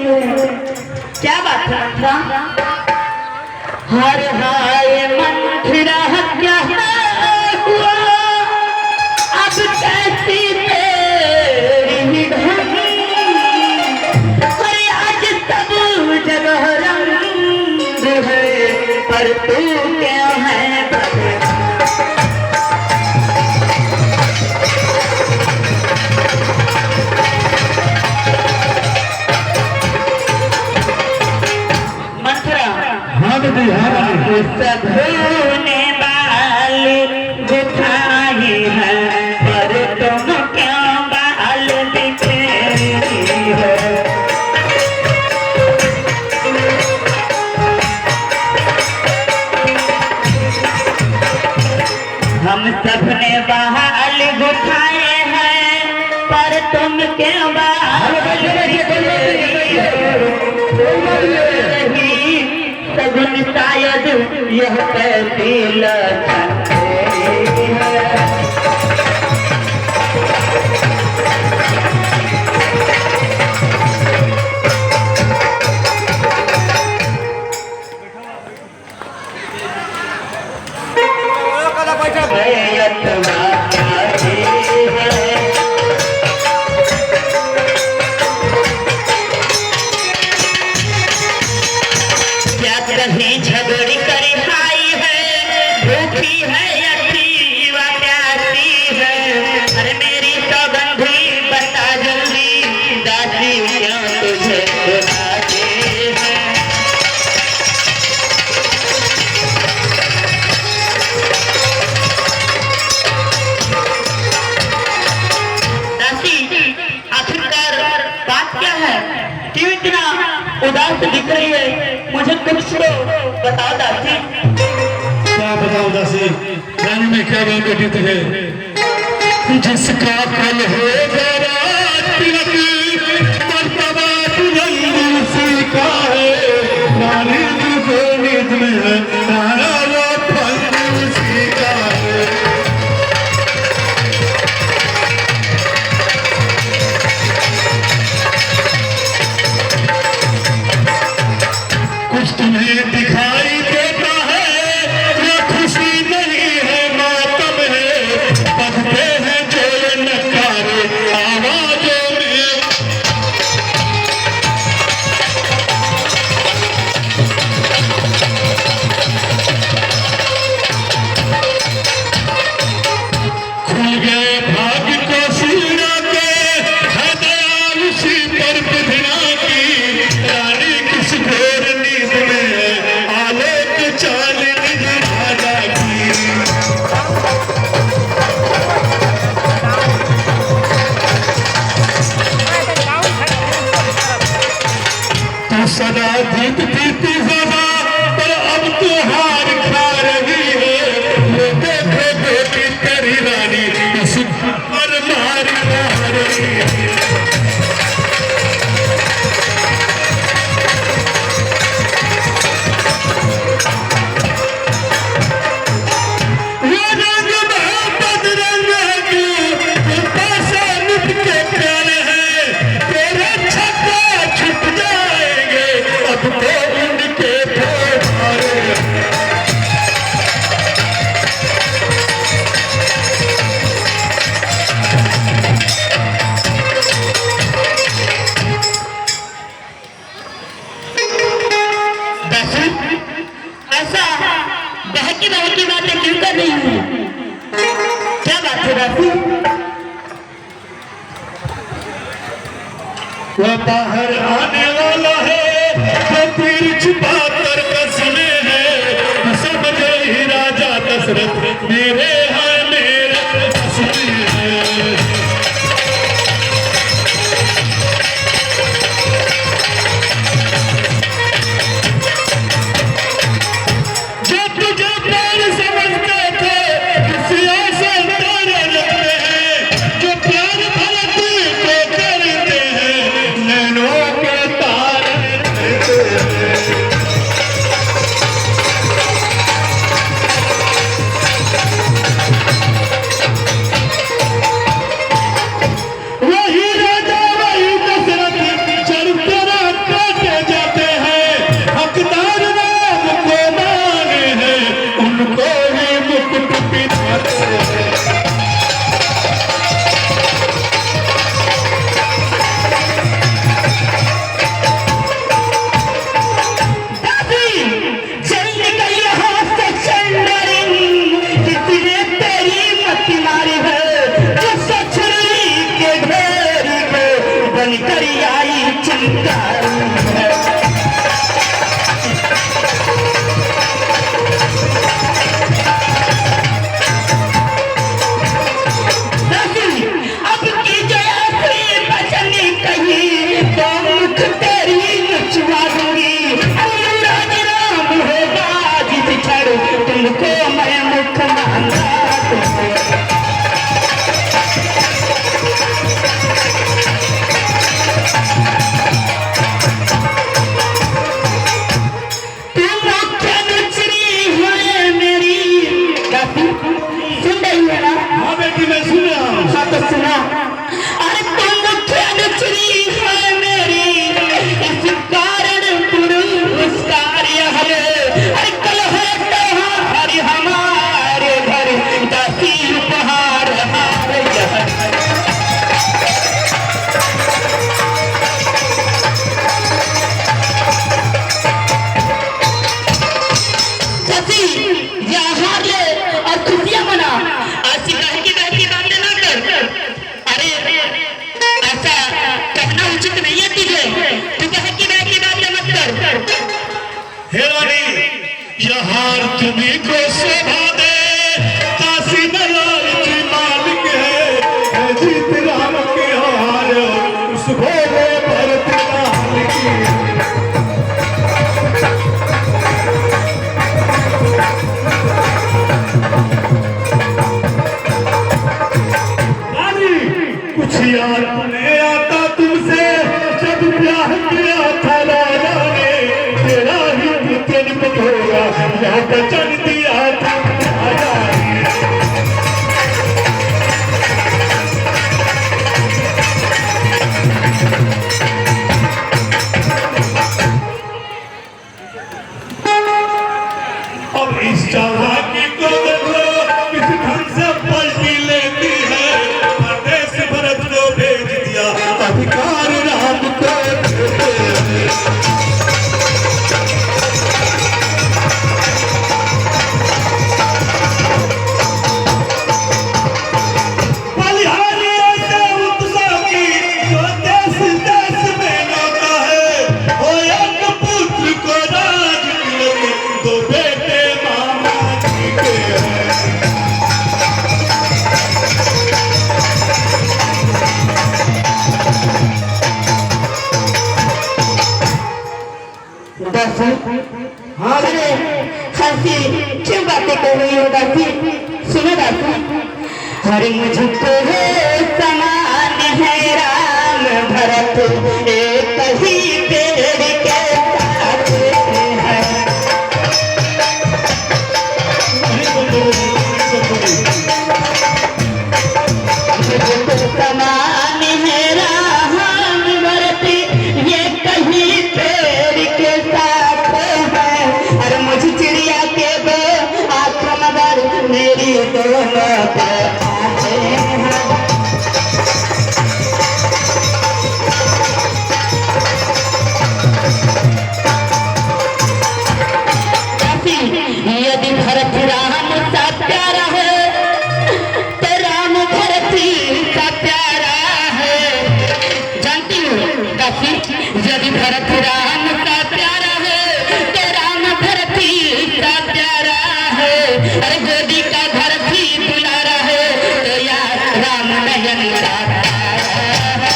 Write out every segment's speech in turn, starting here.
क्या बात है मंथरा? हर हाय मंथरा क्या हुआ, अब कैसी तेरी ढंगी, अरे आज सब जगह रंग है, पर तू क्या है सबने बाल गुथाए हैं, पर तुम क्यों बाल बिखेरी हो? हम सबने बाल गुथाए हैं, पर तुम क्यों बाल बिखेरी हो? सगुन शायद यह कैसी लक्षण है। कहीं झगड़ी कर खाई है, भूखी है अठी व प्यासी है, अरे मेरी सौगंधी बता जल्दी, दादी क्यों तुझे बुलाती है? दासी आखिरकार बात क्या है? क्यों इतना उदास दिख रही है? मुझे कुछ तो बताओ दासी। क्या बताओ दासी, रानी में क्या बात बेटी तुझे? जिसका कल हो मर्तबा तुझे का है, रानी तुझे नींद में है, नाना वो फल उसी का है। कुछ तुम्हें दिखाई देता है, ये खुशी नहीं है मातम है, बजते हैं जो ये नकारे आवाजों में। खुल गए भाग्य को सीना के, है दयाल उसी पर विधिना की, रानी किस घोर नींद में है, आलोक चांदनी राजा की। तू सदा जीत पीती सदा, पर अब तू हार खा रही है, ये देखो बेटी तेरी रानी इस पर मार खा रही है। ऐसा बहकी बहकी बातें क्यों कर रही हूँ? क्या बात है दासी? वो बाहर आने वाला है, वो तीर छुपा कर कसमे है, समझे ही राजा दशरथ मेरे हैं मेरे कसमे है। जो तुझे प्यार समझते थे, किसी ऐसे तारे लगते हैं, जो प्यार भरती को करते हैं, नैनों के तारे रहते हैं। यह हार तुम्ही को शोभा दे, काशी में लालची मालिक है जीत राम के हार उस भोले भरत लाल की। कुछ याद नहीं आता तुमसे, जब ब्याह किया था राजा ने, तेरा ही पुत्र होगा या बचन दिया था राजा ने। अब इस चालाकी को देखो किस ढंग से पलटी लेती है, परदेश भरत को भेज दिया अधिकार राम को देते हैं। बलिहारी ऐसे उत्सव की जो देश देश में गाता है, वो एक पुत्र को राज तिलक, दो बेटे मामा जी के हैं। दासी, हाँ अरे हंसी क्यों बातें कर रही हो दासी? सुनो दासी, अरे मुझको है समान है राम भरत, एक ही पेड़ के साथ है। मुझको समान है राम भरत, ये कहीं पेड़ के साथ है। और मुझे चिड़िया के दो आँख मगर मेरी दोनों पे आते हैं। दासी, यदि भरत राम सा प्यारा है तो राम भरत सा प्यारा है। जानती हूँ दासी, यदि भरत राम सा प्यारा है तो राम भरत सा प्यारा है। अरे गोदी का घर भी दुलारा है तो यार राम नयन का प्यारा है।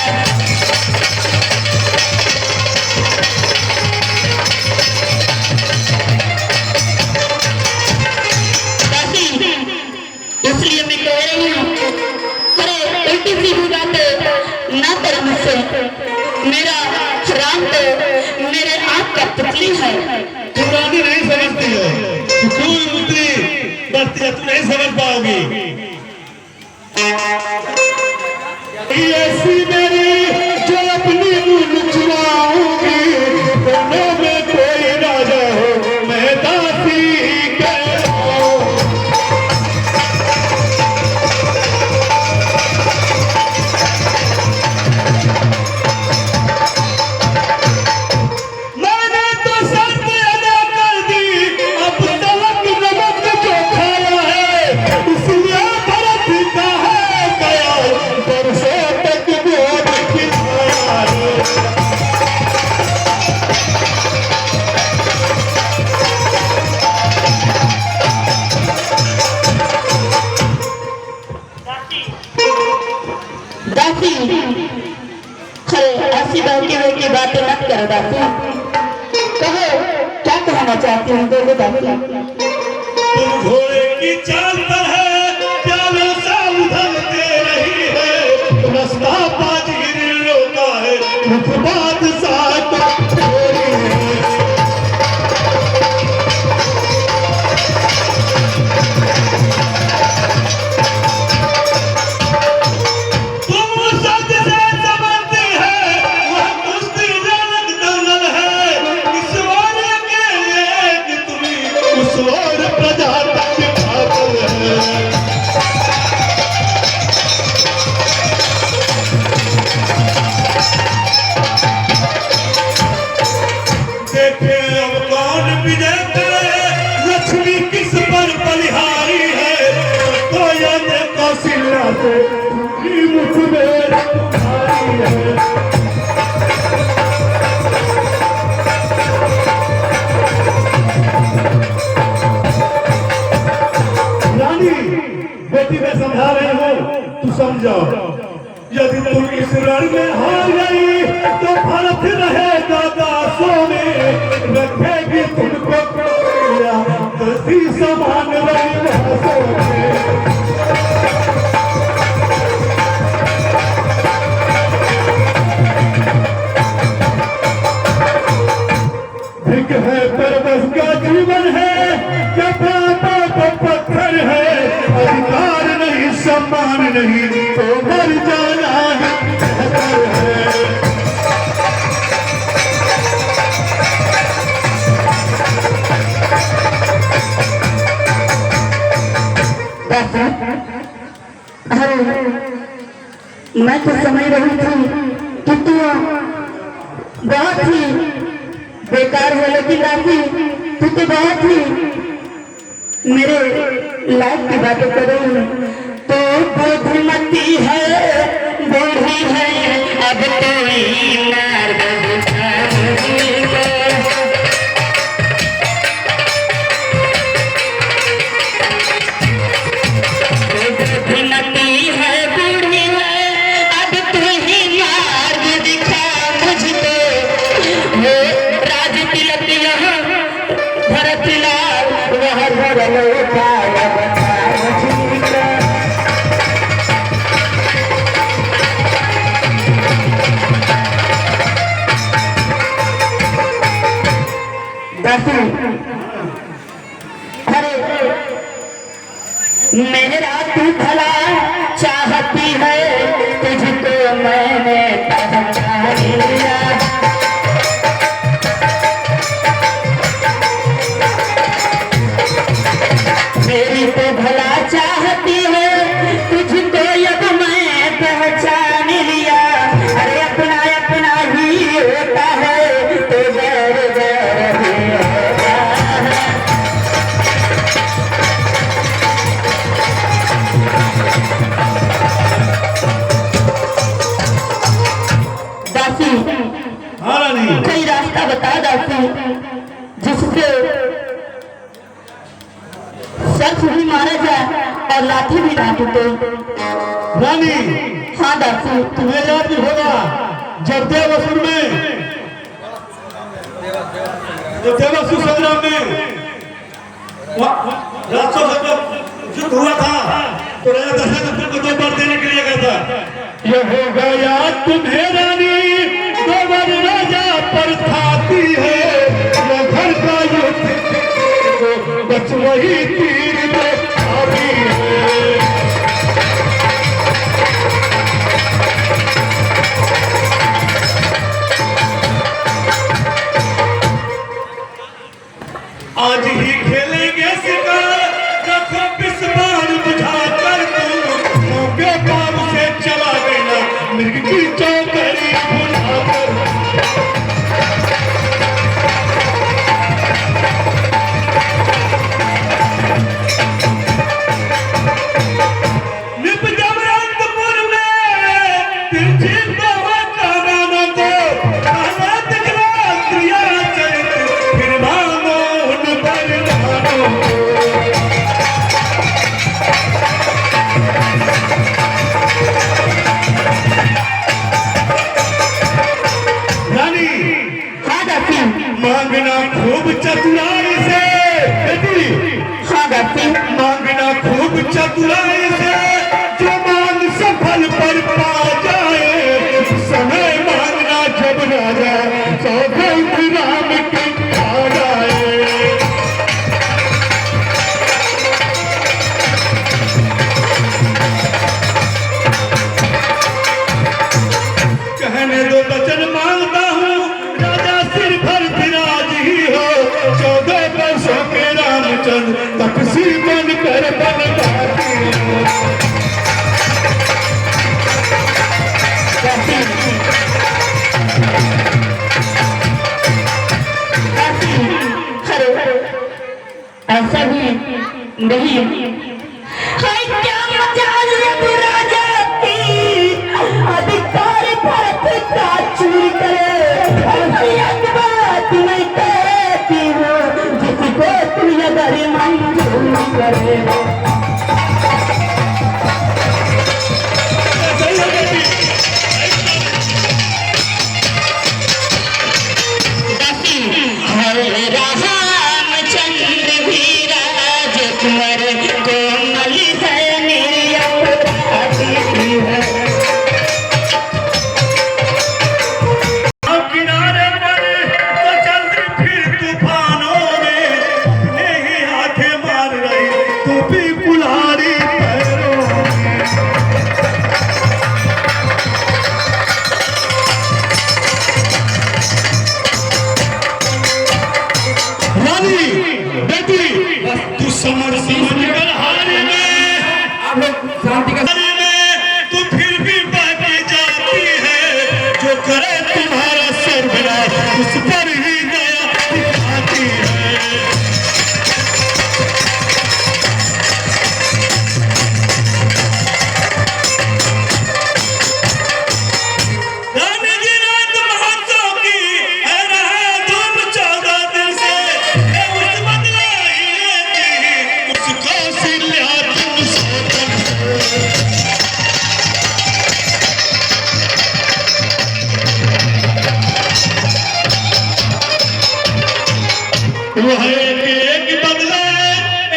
दासी, इसलिए मैं कह रही हूँ, अरे उल्टी सीधी बातें ना कर मुझसे। मेरा राम तो मेरे आँख का पुतली है। तुम रानी नहीं समझती हो, तू उल्टी बत्ती है, तू नहीं समझ पाओगी। ऐसी मेरी जो अपनी मुल्क चुराऊंगी, दोनों में कोई राजा हो मैं दासी कहूँ। मैंने तो शर्त अदा कर दी, अब तलक नमक जो खाया है, इसलिए भरत का है गया, बरसों तक भोग खिलाया है। दासी, अरे ऐसी बहकी बहकी बातें मत करो दासी। कहो क्या कहना चाहती हूँ, बोलो दासी। तुम घोड़े की चाल पर है, प्यालों सा उधलते रही है, रास्ता बाजगिरी रोका है, मुख बादशाह को छोड़ी है। तुम सच से समझती है, वह कुश्ती जनक दौलत है, इस ओर अकेले कि तुम्ही उस ओर प्रजा तक पागल है। देखे अब कौन विजय करे, लक्ष्मी किस पर बलिहारी है, तो यह कौशल्या से ही मुख में भारी है। उसी समान रंगों में भिक है परवश का जीवन है, क्या पापा को पत्थर है, अधिकार नहीं सम्मान नहीं तो मर जाना है बेहतर है। अरे मैं तो समझ रही थी कि तू बहुत ही बेकार है, लेकिन राखी तू तो बहुत ही मेरे लाइफ की बातें कर रही है। तो बुद्धिमती है, बूढ़ी है, अब तो ही मार्ग दिखाएगा। बुद्धिमती है, बूढ़ी है, अब तू ही मार्ग दिखा मुझको। वो राज तिलक यहाँ भरत लाल वह भरल पाया बता मुझको। दासी, अरे मेरा तू भला चाहती है, तुझको मैंने पहचान लिया। मेरी तो भला चाहती है, तुझको अब मैं पहचान लिया। अरे अपना अपना ही होता है तो गैर गैर ही होता है। दासी, हाँ रानी, कोई रास्ता बता दासी, जिससे सर्फ भी मारा जाए और लाठी भी ना टूटे। रानी हाँ दासी, तुम्हें याद नहीं होगा जब देवासुर संग्राम में राक्षसों से जब युद्ध हुआ था तो राजा दशरथ को 2 वर देने के लिए गया था। यह हो गया तुम्हें रानी, 2 वर राजा पर खाती है, यह घर का युद्ध बच वही तीर में आती है। आज ही खेलेंगे शिकार, रखो पिसवार बुझा कर तुम, मौके पर से चला देना मृग की चौकड़ी भुला कर। निप जबरंतपुर में तिरछी बहुत कामाना को आना दिखला क्रिया चरित, फिर मानो उन बलिदानों को। रानी, हाँ दासी, मांगना खूब चतुराई से, बेटी हाँ दासी, मांगना खूब चतुराई से, जो मांग सफल पर पा जाए। समय मांगना जब राजा सौगंध राम की खा जाए। कहने दो वचन मांगता हूँ, राजा सिर भर विराज ही हो, 14 वर्षों के रामचंद्र तपसी बन कर बनवाती हो। दासी, दासी, अरे ऐसा भी नहीं। हाय क्या मजाल है बुरा जाती, अधिकार भरत का चूर करे। ऐसी एक बात मैं कहती हूँ, जिसको तू अगर मंजूर करे। सही है बेटी। दासी, हरे रामचंद्र वीरा समझ कर हारे में, आप लोग शांति का हारे में तो फिर भी बाकी जाती है। जो करे तुम्हारा सरबराह उस पर ही दया दिखाती है। वह एक बदला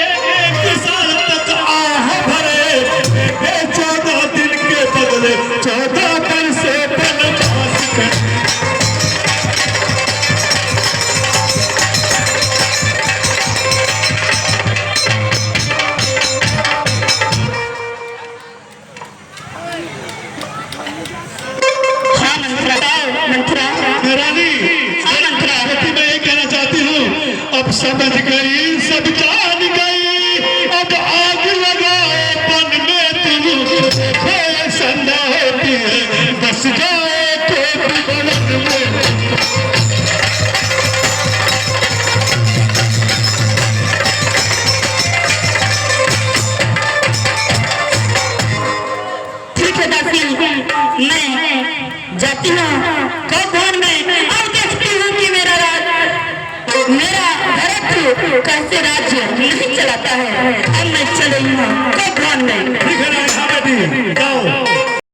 एक साल तक आह भरे, 14 दिन के बदले 14 दिन से बनवास कर। हाँ मंत्रा रानी बेटी, मैं ये कहना चाहती हूँ, अब समझ गई सब जान गई, अब आग लगाओ मन में तुम, कोई संदा होती है बस जाए तो बलन में। ठीक है दासी, मैं जाती हूँ कब भवन में और देखती हूँ कि मेरा भरत कैसे राज्य नहीं चलाता है। अब मैं चल रही हूँ कब भवन में। ठीक है ना बेटी, जाओ।